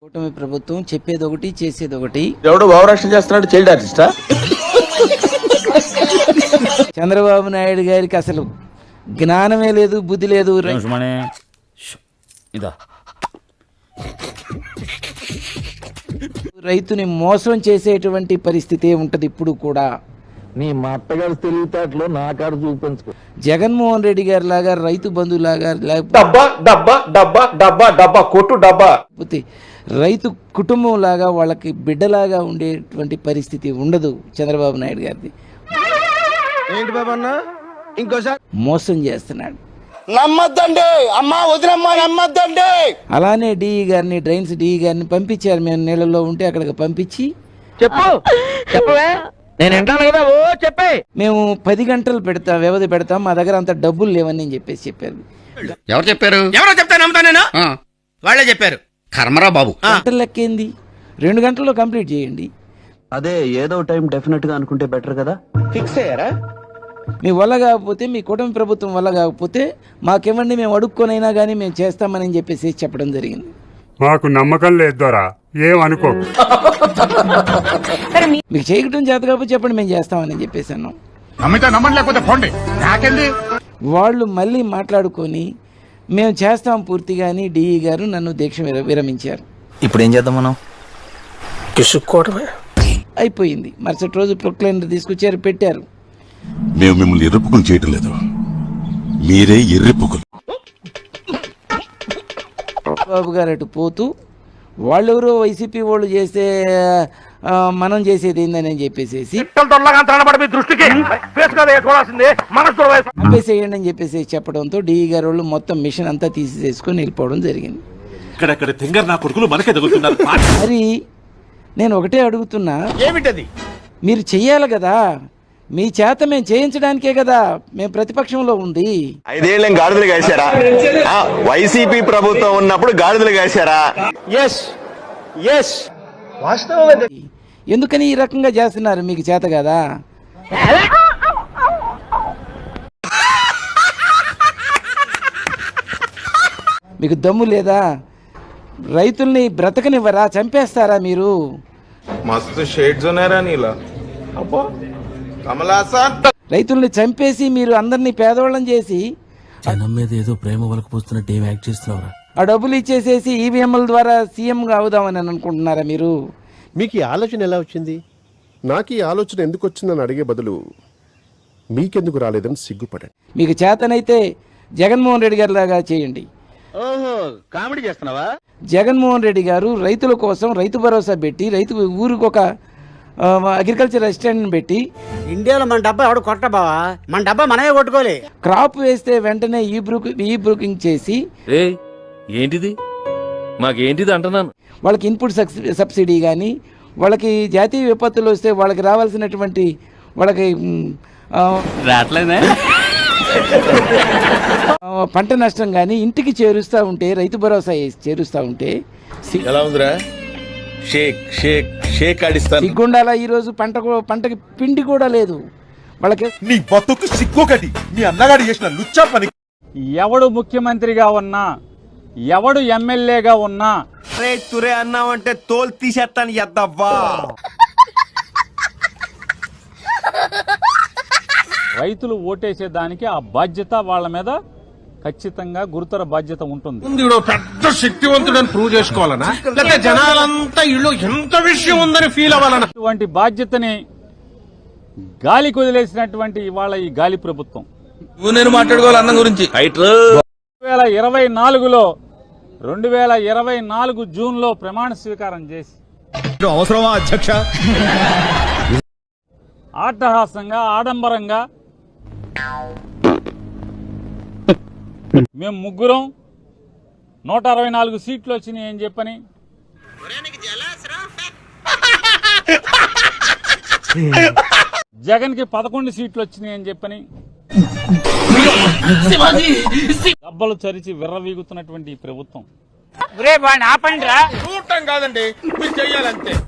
కూటమి ప్రభుత్వం చెప్పేది ఒకటి చేసేది ఒకటి. ఎవడు భావరాష్ట్రం చేస్తున్నాడు, చైల్డ్ ఆర్టిస్టా? చంద్రబాబు నాయుడు గారికి అసలు జ్ఞానమే లేదు, బుద్ధి లేదు. రైతుని మోసం చేసేటువంటి పరిస్థితి ఉంటది ఇప్పుడు కూడా. నీ మా అత్తగారు తెలివితేటలో నా కాడ చూపించుకో. జగన్మోహన్ రెడ్డి గారి లాగా రైతు బంధులాగా డబ్బా డబ్బా డబ్బా డబ్బా డబ్బా కొట్టు డబ్బా లేకపోతే రైతు కుటుంబం లాగా వాళ్ళకి బిడ్డలాగా ఉండేటువంటి పరిస్థితి ఉండదు చంద్రబాబు నాయుడు గారిది. ఏంటి బాబు అన్న ఇంకోసారి మోసం చేస్తున్నాడు. నమ్మద్దండి అమ్మా, వదినమ్మా నమ్మద్దండి. అలానే డిఈ గారిని, డ్రైన్స్ డిఈ గారిని పంపించారు. మేము నీళ్ళలో ఉంటే అక్కడికి పంపించి చెప్పు చెప్పవే, నేను వింటాను కదా. ఓ చెప్పే. మేము 10 గంటలు వ్యవధి పెడతాం, మా దగ్గర అంత డబ్బులు లేవని చెప్పేసి చెప్పారు. ఎవరు చెప్పారు? ఎవరో చెప్తా నమ్ముతా నేను. వాళ్ళే చెప్పారు. కర్మరా బాబు. గంటలు లెక్కేంది, 2 గంటల్లో కంప్లీట్ చేయండి. అదే ఏదో టైం డెఫినెట్ గా అనుకుంటే బెటర్ కదా. ఫిక్స్ అయ్యారా? మీ వల్ల కాకపోతే, మీ కుటుంబ ప్రభుత్వం వల్ల కాకపోతే మాకేమండి, మేము అడుక్కొనైనా కానీ మేము చేస్తామని చెప్పేసి చెప్పడం జరిగింది. మాకు నమ్మకం లేదు దొరా, ఏమనుకో. మీకు చేయటం చేత కాకపోతే చెప్పండి, మేము చేస్తామని చెప్పేసి అన్నాం. వాళ్ళు మళ్ళీ మాట్లాడుకొని మేము చేస్తాం పూర్తిగా అని డిఈ గారు నన్ను దీక్ష విరమించారు. ఇప్పుడు ఏం చేద్దాం మనం? అయిపోయింది. మరుసటి రోజు ప్రొక్లైనర్ తీసుకొచ్చారు, పెట్టారు. మేము మిమ్మల్ని ఎర్రిపుకులు చేయటం లేదు, మీరే ఎర్రిపుకులు. బాబు గారు అటు పోతూ వాళ్ళెవరో వైసీపీ వాళ్ళు చేస్తే మనం చేసేది ఏందని చెప్పేసి ఆపేసేయండి అని చెప్పేసి చెప్పడంతో డిఈ గారు వాళ్ళు మొత్తం మిషన్ అంతా తీసేసుకొని వెళ్ళిపోవడం జరిగింది. మరి నేను ఒకటే అడుగుతున్నా, ఏమిటది? మీరు చెయ్యాలి కదా, మీ చేత మేము చేయించడానికే కదా మేము ప్రతిపక్షంలో ఉంది. 5 ఏళ్ళేం గాడిదలు కాశారా? వైసీపీ ప్రభుత్వం ఉన్నప్పుడు గాడిదలు కాశారా? ఎందుకని ఈ రకంగా చేస్తున్నారు? మీకు చేత కదా. మీకు దమ్ము లేదా? రైతుల్ని బ్రతకనివ్వరా? చంపేస్తారా మీరు? మస్తు షేడ్స్ ఉన్నారా నీలా? అబ్బో రైతుల్ని చంపేసి మీరు అందరినీ పేదవాళ్ళని చేసి జనం మీద ఏదో ప్రేమ వలకపోతున్నట్టు ఏం యాక్ట్ చేస్తున్నావురా? ఆ డబ్బులు ఇచ్చేసేసి ఈవీఎంల ద్వారా సీఎంగా అవుదామని అనుకుంటున్నారా మీరు? మీకు ఈ ఆలోచన ఎలా వచ్చింది? నాకు ఈ ఆలోచన ఎందుకు వచ్చిందని అడిగే బదులు మీకెందుకు రాలేదని సిగ్గుపడండి. మీకు చేతనైతే జగన్మోహన్ రెడ్డి గారి లాగా చేయండి. ఓహో, కామెడీ చేస్తున్నావా? జగన్మోహన్ రెడ్డి గారు రైతుల కోసం రైతు భరోసా పెట్టి, ఊరికి ఒక అగ్రికల్చర్ అసిస్టెంట్ పెట్టి, ఇండియాలో మన డబ్బా ఎవడు కొట్ట బావా, మన డబ్బా మనమే కొట్టుకోలే. క్రాప్ వేస్తే వెంటనే ఈ బ్రూకింగ్ చేసి ఏంటిది మాకేంటిది అంటున్నాను. వాళ్ళకి ఇన్పుట్ సబ్సిడీ కానీ, వాళ్ళకి జాతీయ విపత్తులు వస్తే వాళ్ళకి రావాల్సినటువంటి వాళ్ళకి పంట నష్టం కానీ ఇంటికి చేరుస్తూ ఉంటే, రైతు భరోసా చేరుస్తూ ఉంటే ఎలా ఉందిరా? షేక్ ఆడిస్తాను. సిగ్గుండాలా? ఈరోజు పంటకి పిండి కూడా లేదు వాళ్ళకి. నీ బతుకు సిగ్గొకటి, మీ అన్నగాడు చేసిన లుచ్చా పని. ఎవడు ముఖ్యమంత్రిగా ఉన్నా, ఎవడు ఎమ్మెల్యేగా ఉన్నా తురే అన్నావంటే తోలు తీసేస్తాను ఎద్దవ్వా. రైతులు ఓటేసేదానికి ఆ బాధ్యత వాళ్ళ మీద ఖచ్చితంగా గురుతర బాధ్యత ఉంటుంది. పెద్ద శక్తివంతుడని ప్రూవ్ చేసుకోవాలనా, లేకపోతే జనాలంతా ఇల్లు ఎంత విషయం ఉందని ఫీల్ అవ్వాలనా? ఇటువంటి బాధ్యతని గాలికి వదిలేసినటువంటి ఇవాళ ఈ గాలి ప్రభుత్వం. నేను మాట్లాడుకోవాలి అన్నం గురించి. 2024 జూన్లో ప్రమాణ స్వీకారం చేసి అవసరమా అధ్యక్ష? ఆటహాసంగా, ఆడంబరంగా మేము ముగ్గురం 164 సీట్లు వచ్చినాయి అని చెప్పని జగన్ కి 11 సీట్లు వచ్చినాయి అని చెప్పని దెబ్బలు చరిచి విర్రవీగుతున్నటువంటి ఈ ప్రభుత్వం ఆపండి రా. చూడటం కాదండి, మీరు చెయ్యాలంతే.